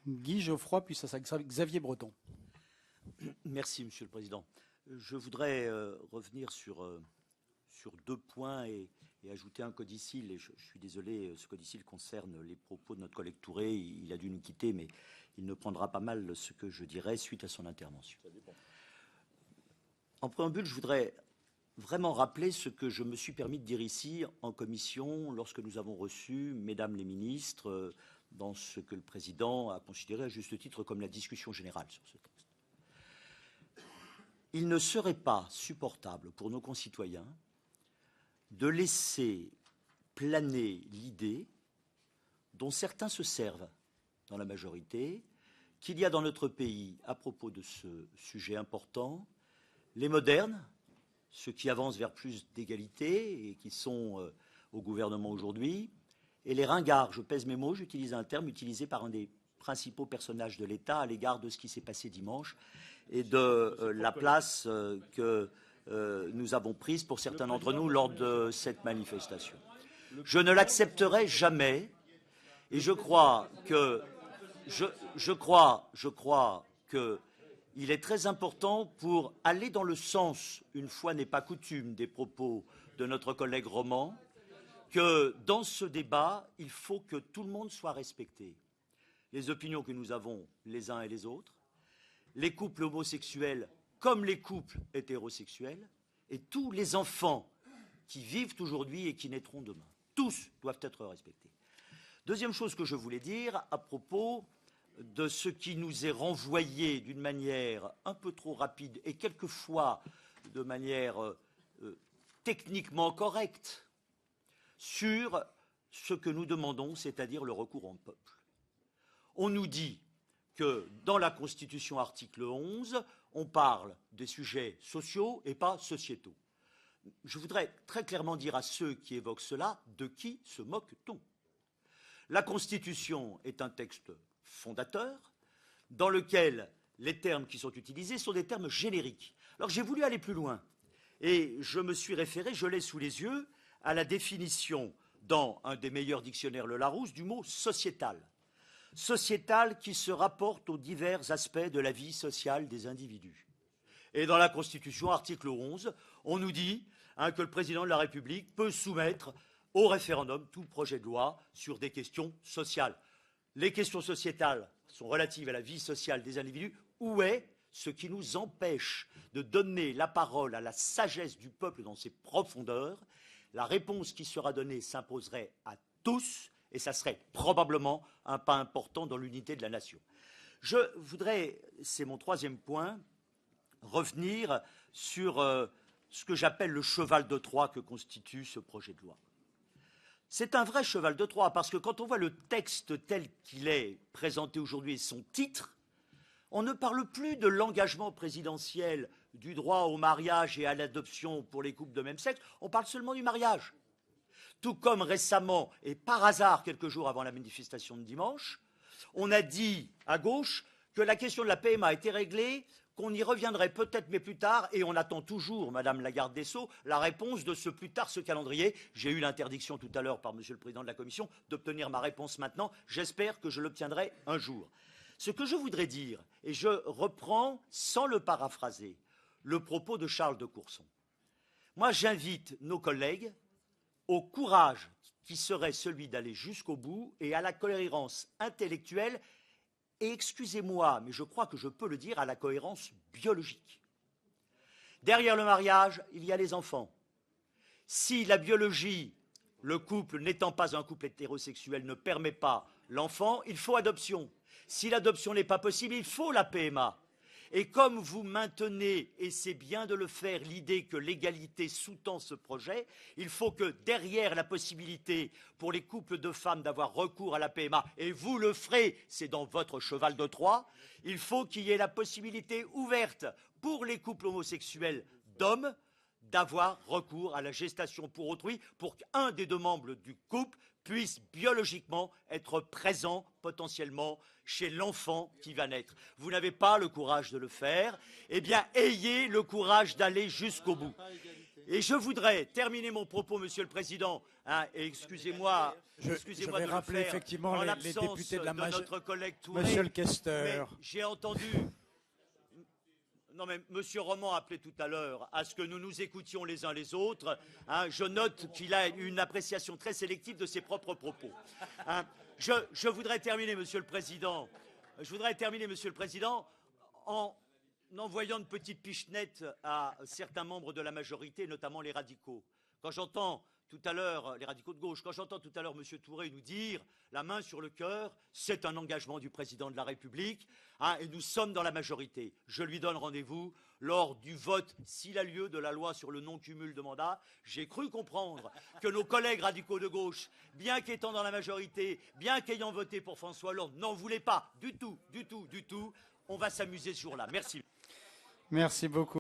Guy Geoffroy, puis ça sera Xavier Breton. Merci, Monsieur le Président. Je voudrais revenir sur deux points et ajouter un codicile. Et je suis désolé, ce codicile concerne les propos de notre collègue Touré. Il a dû nous quitter, mais il ne prendra pas mal ce que je dirai suite à son intervention. En préambule, je voudrais vraiment rappeler ce que je me suis permis de dire ici en commission lorsque nous avons reçu, mesdames les ministres, dans ce que le Président a considéré à juste titre comme la discussion générale sur ce texte. Il ne serait pas supportable pour nos concitoyens de laisser planer l'idée dont certains se servent dans la majorité, qu'il y a dans notre pays, à propos de ce sujet important, les modernes, ceux qui avancent vers plus d'égalité et qui sont au gouvernement aujourd'hui, et les ringards, je pèse mes mots, j'utilise un terme utilisé par un des principaux personnages de l'État à l'égard de ce qui s'est passé dimanche et de la place que nous avons prise pour certains d'entre nous lors de cette manifestation. Je ne l'accepterai jamais et je crois que il est très important pour aller dans le sens, une fois n'est pas coutume, des propos de notre collègue Roman, que dans ce débat, il faut que tout le monde soit respecté. Les opinions que nous avons les uns et les autres, les couples homosexuels comme les couples hétérosexuels, et tous les enfants qui vivent aujourd'hui et qui naîtront demain. Tous doivent être respectés. Deuxième chose que je voulais dire à propos de ce qui nous est renvoyé d'une manière un peu trop rapide et quelquefois de manière techniquement correcte sur ce que nous demandons, c'est-à-dire le recours en peuple. On nous dit que dans la Constitution, article 11, on parle des sujets sociaux et pas sociétaux. Je voudrais très clairement dire à ceux qui évoquent cela, de qui se moque-t-on? La Constitution est un texte fondateur dans lequel les termes qui sont utilisés sont des termes génériques. Alors j'ai voulu aller plus loin et je me suis référé, je l'ai sous les yeux, à la définition dans un des meilleurs dictionnaires Le Larousse du mot sociétal. Sociétal qui se rapporte aux divers aspects de la vie sociale des individus. Et dans la Constitution, article 11, on nous dit que le président de la République peut soumettre au référendum tout projet de loi sur des questions sociales. Les questions sociétales sont relatives à la vie sociale des individus. Où est ce qui nous empêche de donner la parole à la sagesse du peuple dans ses profondeurs? La réponse qui sera donnée s'imposerait à tous et ça serait probablement un pas important dans l'unité de la nation. Je voudrais, c'est mon troisième point, revenir sur ce que j'appelle le cheval de Troie que constitue ce projet de loi. C'est un vrai cheval de Troie parce que quand on voit le texte tel qu'il est présenté aujourd'hui et son titre, on ne parle plus de l'engagement présidentiel du droit au mariage et à l'adoption pour les couples de même sexe, on parle seulement du mariage. Tout comme récemment, et par hasard quelques jours avant la manifestation de dimanche, on a dit à gauche que la question de la PMA était réglée, qu'on y reviendrait peut-être mais plus tard, et on attend toujours, Madame la garde des Sceaux, la réponse de ce plus tard, ce calendrier. J'ai eu l'interdiction tout à l'heure par Monsieur le Président de la Commission d'obtenir ma réponse maintenant. J'espère que je l'obtiendrai un jour. Ce que je voudrais dire, et je reprends, sans le paraphraser, le propos de Charles de Courson. Moi, j'invite nos collègues au courage qui serait celui d'aller jusqu'au bout et à la cohérence intellectuelle et, excusez-moi, mais je crois que je peux le dire, à la cohérence biologique. Derrière le mariage, il y a les enfants. Si la biologie, le couple n'étant pas un couple hétérosexuel, ne permet pas l'enfant, il faut adoption. Si l'adoption n'est pas possible, il faut la PMA. Et comme vous maintenez, et c'est bien de le faire, l'idée que l'égalité sous-tend ce projet, il faut que derrière la possibilité pour les couples de femmes d'avoir recours à la PMA, et vous le ferez, c'est dans votre cheval de Troie, il faut qu'il y ait la possibilité ouverte pour les couples homosexuels d'hommes d'avoir recours à la gestation pour autrui pour qu'un des deux membres du couple puisse biologiquement être présent potentiellement chez l'enfant qui va naître. Vous n'avez pas le courage de le faire, eh bien ayez le courage d'aller jusqu'au bout. Et je voudrais terminer mon propos, Monsieur le Président, hein, et excusez-moi Je de vais le rappeler faire effectivement en les l'absence députés de la notre collègue Touré. Monsieur le questeur. Mais j'ai entendu... Non mais Monsieur Roman appelait tout à l'heure à ce que nous nous écoutions les uns les autres. Hein, je note qu'il a une appréciation très sélective de ses propres propos. Hein, je voudrais terminer, Monsieur le Président. En envoyant une petite pichenette à certains membres de la majorité, notamment les radicaux. Quand j'entends tout à l'heure, les radicaux de gauche, quand j'entends tout à l'heure M. Touré nous dire, la main sur le cœur, c'est un engagement du président de la République, hein, et nous sommes dans la majorité. Je lui donne rendez-vous lors du vote, s'il a lieu, de la loi sur le non-cumul de mandats. J'ai cru comprendre que nos collègues radicaux de gauche, bien qu'étant dans la majorité, bien qu'ayant voté pour François Hollande, n'en voulaient pas du tout. On va s'amuser ce jour-là. Merci. Merci beaucoup.